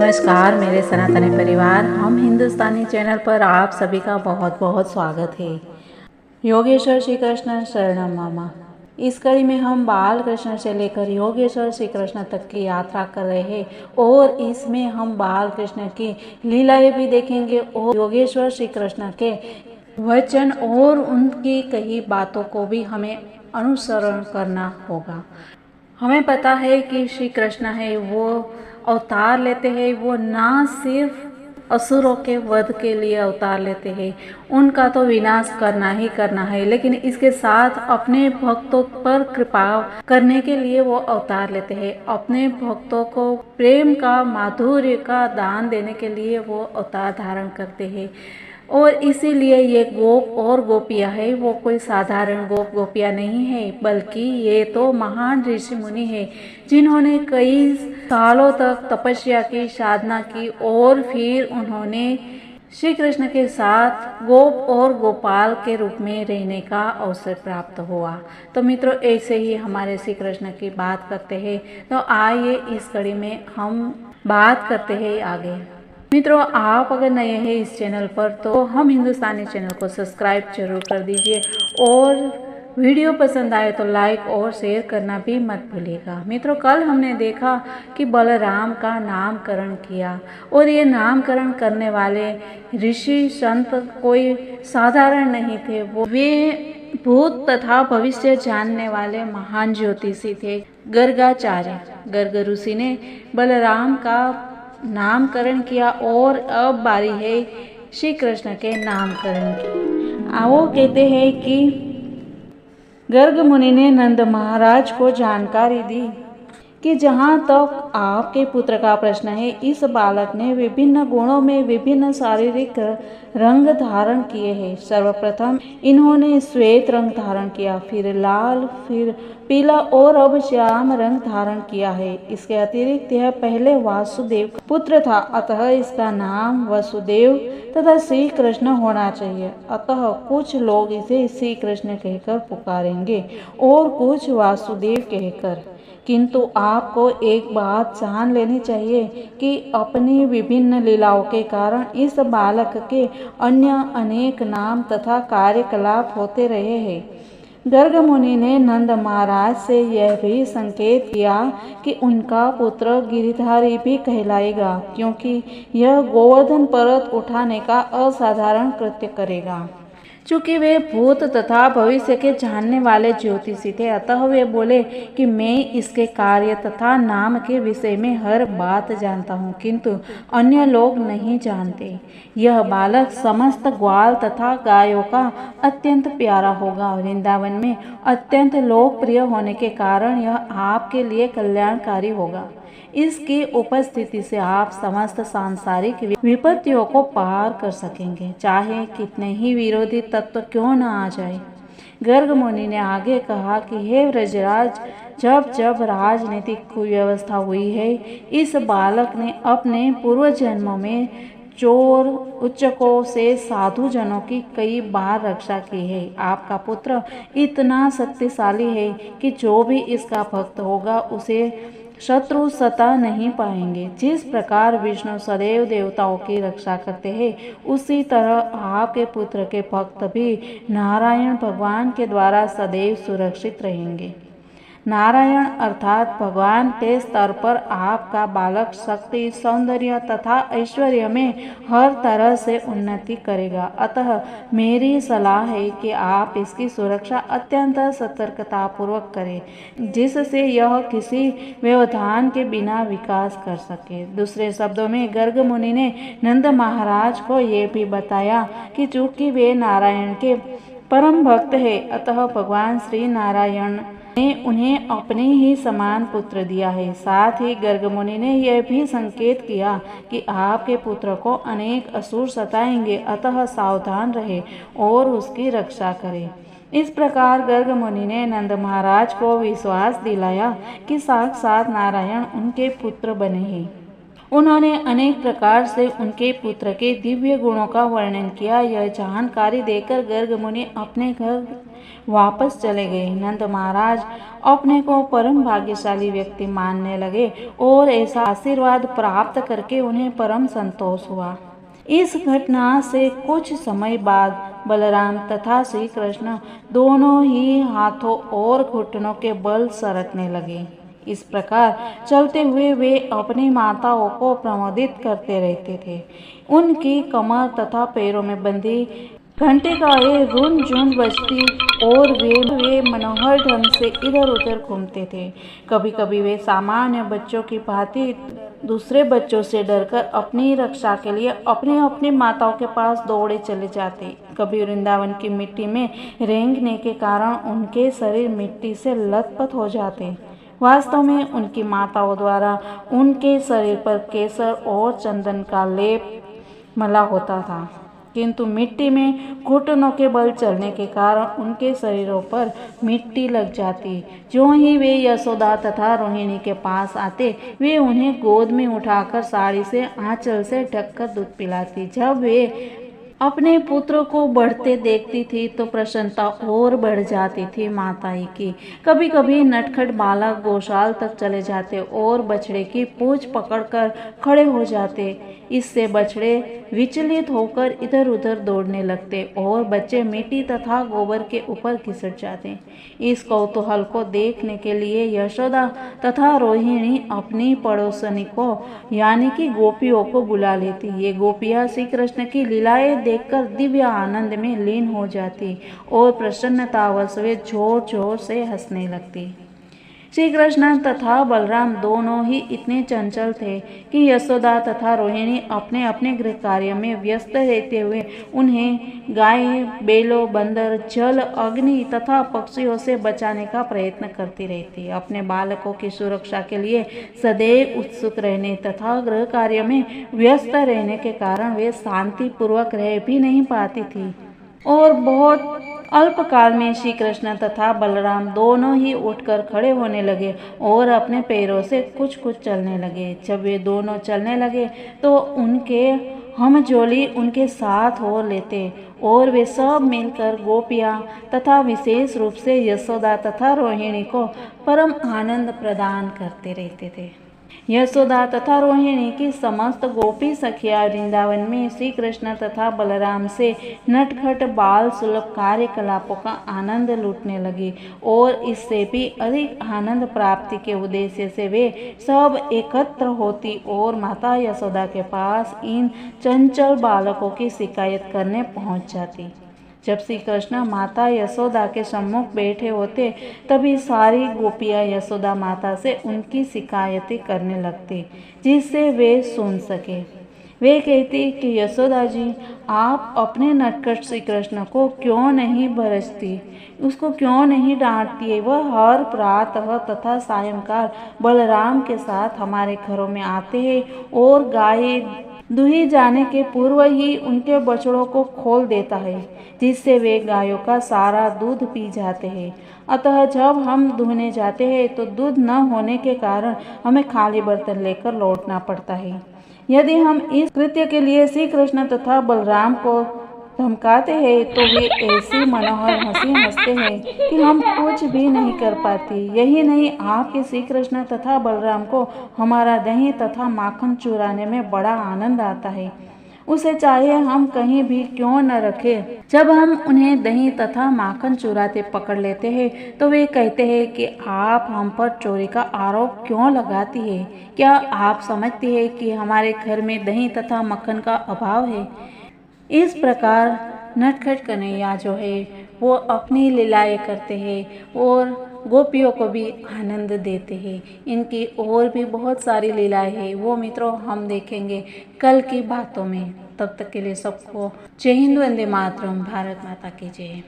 नमस्कार मेरे सनातनी परिवार, हम हिंदुस्तानी चैनल पर आप सभी का बहुत बहुत स्वागत है। योगेश्वर श्री कृष्ण शरणम मामा। इस कड़ी में हम बाल कृष्ण से लेकर योगेश्वर श्री कृष्ण तक की यात्रा कर रहे हैं और इसमें हम बाल कृष्ण की लीलाएं भी देखेंगे और योगेश्वर श्री कृष्ण के वचन और उनकी कही बातों को भी हमें अनुसरण करना होगा। हमें पता है कि श्री कृष्ण है वो अवतार लेते हैं, वो ना सिर्फ असुरों के वध के लिए अवतार लेते हैं, उनका तो विनाश करना ही करना है, लेकिन इसके साथ अपने भक्तों पर कृपा करने के लिए वो अवतार लेते हैं। अपने भक्तों को प्रेम का माधुर्य का दान देने के लिए वो अवतार धारण करते हैं। और इसीलिए ये गोप और गोपियाँ है वो कोई साधारण गोप गोपियाँ नहीं है, बल्कि ये तो महान ऋषि मुनि है जिन्होंने कई सालों तक तपस्या की, साधना की और फिर उन्होंने श्री कृष्ण के साथ गोप और गोपाल के रूप में रहने का अवसर प्राप्त हुआ। तो मित्रों, ऐसे ही हमारे श्री कृष्ण की बात करते हैं। तो आइए इस कड़ी में हम बात करते हैं आगे। मित्रों, आप अगर नए हैं इस चैनल पर तो हम हिंदुस्तानी चैनल को सब्सक्राइब जरूर कर दीजिए और वीडियो पसंद आए तो लाइक और शेयर करना भी मत भूलिएगा। मित्रों, कल हमने देखा कि बलराम का नामकरण किया और ये नामकरण करने वाले ऋषि संत कोई साधारण नहीं थे, वे भूत तथा भविष्य जानने वाले महान ज्योतिषी थे। गर्गाचार्य गर्ग ऋषि ने बलराम का नामकरण किया और अब बारी है श्री कृष्ण के नामकरण की। वो कहते हैं कि गर्ग मुनि ने नंद महाराज को जानकारी दी कि जहाँ तक आपके पुत्र का प्रश्न है, इस बालक ने विभिन्न गुणों में विभिन्न शारीरिक रंग धारण किए हैं। सर्वप्रथम इन्होंने श्वेत रंग धारण किया, फिर लाल, फिर पीला और अब श्याम रंग धारण किया है। इसके अतिरिक्त यह पहले वासुदेव का पुत्र था, अतः इसका नाम वसुदेव तथा श्री कृष्ण होना चाहिए। अतः कुछ लोग इसे श्री कृष्ण कहकर पुकारेंगे और कुछ वासुदेव कहकर। किंतु आपको एक बात जान लेनी चाहिए कि अपनी विभिन्न लीलाओं के कारण इस बालक के अन्य अनेक नाम तथा कार्यकलाप होते रहे हैं। गर्ग मुनि ने नंद महाराज से यह भी संकेत किया कि उनका पुत्र गिरिधारी भी कहलाएगा, क्योंकि यह गोवर्धन पर्वत उठाने का असाधारण कृत्य करेगा। चूँकि वे भूत तथा भविष्य के जानने वाले ज्योतिषी थे, अतः वे बोले कि मैं इसके कार्य तथा नाम के विषय में हर बात जानता हूँ, किंतु अन्य लोग नहीं जानते। यह बालक समस्त ग्वाल तथा गायों का अत्यंत प्यारा होगा। वृंदावन में अत्यंत लोकप्रिय होने के कारण यह आपके लिए कल्याणकारी होगा। इसकी उपस्थिति से आप समस्त सांसारिक विपत्तियों को पार कर सकेंगे, चाहे कितने ही विरोधी तत्व क्यों न आ जाए। गर्ग मुनि ने आगे कहा कि हे व्रजराज, जब जब राजनीतिक कुव्यवस्था हुई है, इस बालक ने अपने पूर्व जन्मों में चोर उच्चकों से साधु जनों की कई बार रक्षा की है। आपका पुत्र इतना शक्तिशाली है कि जो भी इसका भक्त होगा उसे शत्रु सता नहीं पाएंगे। जिस प्रकार विष्णु सदैव देवताओं की रक्षा करते हैं, उसी तरह आपके पुत्र के भक्त भी नारायण भगवान के द्वारा सदैव सुरक्षित रहेंगे। नारायण अर्थात भगवान के स्तर पर आपका बालक शक्ति, सौंदर्य तथा ऐश्वर्य में हर तरह से उन्नति करेगा। अतः मेरी सलाह है कि आप इसकी सुरक्षा अत्यंत सतर्कतापूर्वक करें, जिससे यह किसी व्यवधान के बिना विकास कर सके। दूसरे शब्दों में गर्ग मुनि ने नंद महाराज को ये भी बताया कि चूंकि वे नारायण के परम भक्त है, अतः भगवान श्री नारायण ने उन्हें अपने ही समान पुत्र दिया है। साथ ही गर्ग मुनि ने यह भी संकेत किया कि आपके पुत्र को अनेक असुर सताएंगे, अतः सावधान रहे और उसकी रक्षा करें। इस प्रकार गर्ग मुनि ने नंद महाराज को विश्वास दिलाया कि साक्षात नारायण उनके पुत्र बने हैं उन्होंने अनेक प्रकार से उनके पुत्र के दिव्य गुणों का वर्णन किया। यह जानकारी देकर गर्ग मुनि अपने घर वापस चले गए। नंद महाराज अपने को परम भाग्यशाली व्यक्ति मानने लगे और ऐसा आशीर्वाद प्राप्त करके उन्हें परम संतोष हुआ। इस घटना से कुछ समय बाद बलराम तथा श्री कृष्ण दोनों ही हाथों और घुटनों के बल सरकने लगे। इस प्रकार चलते हुए वे अपनी माताओं को प्रमोदित करते रहते थे। उनकी कमर तथा पैरों में बंधी घंटे का ये रुन झुन बजती और वे मनोहर ढंग से इधर उधर घूमते थे। कभी कभी वे सामान्य बच्चों की भांति दूसरे बच्चों से डरकर अपनी रक्षा के लिए अपने अपनी माताओं के पास दौड़े चले जाते। कभी वृंदावन की मिट्टी में रेंगने के कारण उनके शरीर मिट्टी से लथपथ हो जाते। वास्तव में उनकी माताओं द्वारा उनके शरीर पर केसर और चंदन का लेप मला होता था, किंतु मिट्टी में घुटनों के बल चलने के कारण उनके शरीरों पर मिट्टी लग जाती। जो ही वे यशोदा तथा रोहिणी के पास आते, वे उन्हें गोद में उठाकर साड़ी से आंचल से ढककर दूध पिलाती। जब वे अपने पुत्र को बढ़ते देखती थी तो प्रसन्नता और बढ़ जाती थी माताई की। कभी कभी नटखट बालक गौशाल तक चले जाते और बछड़े की पूंछ पकड़कर खड़े हो जाते। इससे बछड़े विचलित होकर इधर उधर दौड़ने लगते और बच्चे मिट्टी तथा गोबर के ऊपर घिसट जाते। इस कौतूहल को देखने के लिए यशोदा तथा रोहिणी अपनी पड़ोसनी को यानी कि गोपियों को बुला लेती। ये गोपियाँ श्री कृष्ण की लीलाएं देखकर दिव्य आनंद में लीन हो जाती और प्रसन्नतावश वे जोर जोर से हंसने लगती। श्री कृष्ण तथा बलराम दोनों ही इतने चंचल थे कि यशोदा तथा रोहिणी अपने अपने गृह कार्य में व्यस्त रहते हुए उन्हें गाय, बैलों, बंदर, जल, अग्नि तथा पक्षियों से बचाने का प्रयत्न करती रहती। अपने बालकों की सुरक्षा के लिए सदैव उत्सुक रहने तथा गृह कार्य में व्यस्त रहने के कारण वे शांति पूर्वक रह भी नहीं पाती थी और बहुत अल्पकाल में श्री कृष्ण तथा बलराम दोनों ही उठकर खड़े होने लगे और अपने पैरों से कुछ कुछ चलने लगे। जब वे दोनों चलने लगे तो उनके हमजोली उनके साथ हो लेते और वे सब मिलकर गोपियाँ तथा विशेष रूप से यशोदा तथा रोहिणी को परम आनंद प्रदान करते रहते थे। यशोदा तथा रोहिणी की समस्त गोपी सखियाँ वृंदावन में श्री कृष्ण तथा बलराम से नटखट बाल सुलभ कार्यकलापों का आनंद लूटने लगी और इससे भी अधिक आनंद प्राप्ति के उद्देश्य से वे सब एकत्र होती और माता यशोदा के पास इन चंचल बालकों की शिकायत करने पहुंच जाती। जब श्री कृष्ण माता यशोदा के सम्मुख बैठे होते तभी सारी गोपियाँ यशोदा माता से उनकी शिकायतें करने लगती जिससे वे सुन सके। वे कहती कि यशोदा जी, आप अपने नटखट श्री कृष्ण को क्यों नहीं बरसती, उसको क्यों नहीं डांटती है। वह हर प्रातः तथा सायंकाल बलराम के साथ हमारे घरों में आते हैं और गाय दुही जाने के पूर्व ही उनके बछड़ों को खोल देता है जिससे वे गायों का सारा दूध पी जाते हैं। अतः जब हम दुहने जाते हैं तो दूध न होने के कारण हमें खाली बर्तन लेकर लौटना पड़ता है। यदि हम इस कृत्य के लिए श्री कृष्ण तथा बलराम को धमकाते हैं तो वे ऐसी मनोहर हंसी हंसते हैं कि हम कुछ भी नहीं कर पाती। यही नहीं, आपके श्री कृष्ण तथा बलराम को हमारा दही तथा माखन चुराने में बड़ा आनंद आता है। उसे चाहे हम कहीं भी क्यों न रखें, जब हम उन्हें दही तथा माखन चुराते पकड़ लेते हैं तो वे कहते हैं कि आप हम पर चोरी का आरोप क्यों लगाती है। क्या आप समझती है कि हमारे घर में दही तथा मक्खन का अभाव है। इस प्रकार नटखट कन्हैया जो है वो अपनी लीलाएं करते हैं और गोपियों को भी आनंद देते हैं। इनकी और भी बहुत सारी लीलाएं हैं, वो मित्रों हम देखेंगे कल की बातों में। तब तक के लिए सबको जय हिंद, वंदे मातरम, भारत माता की जय।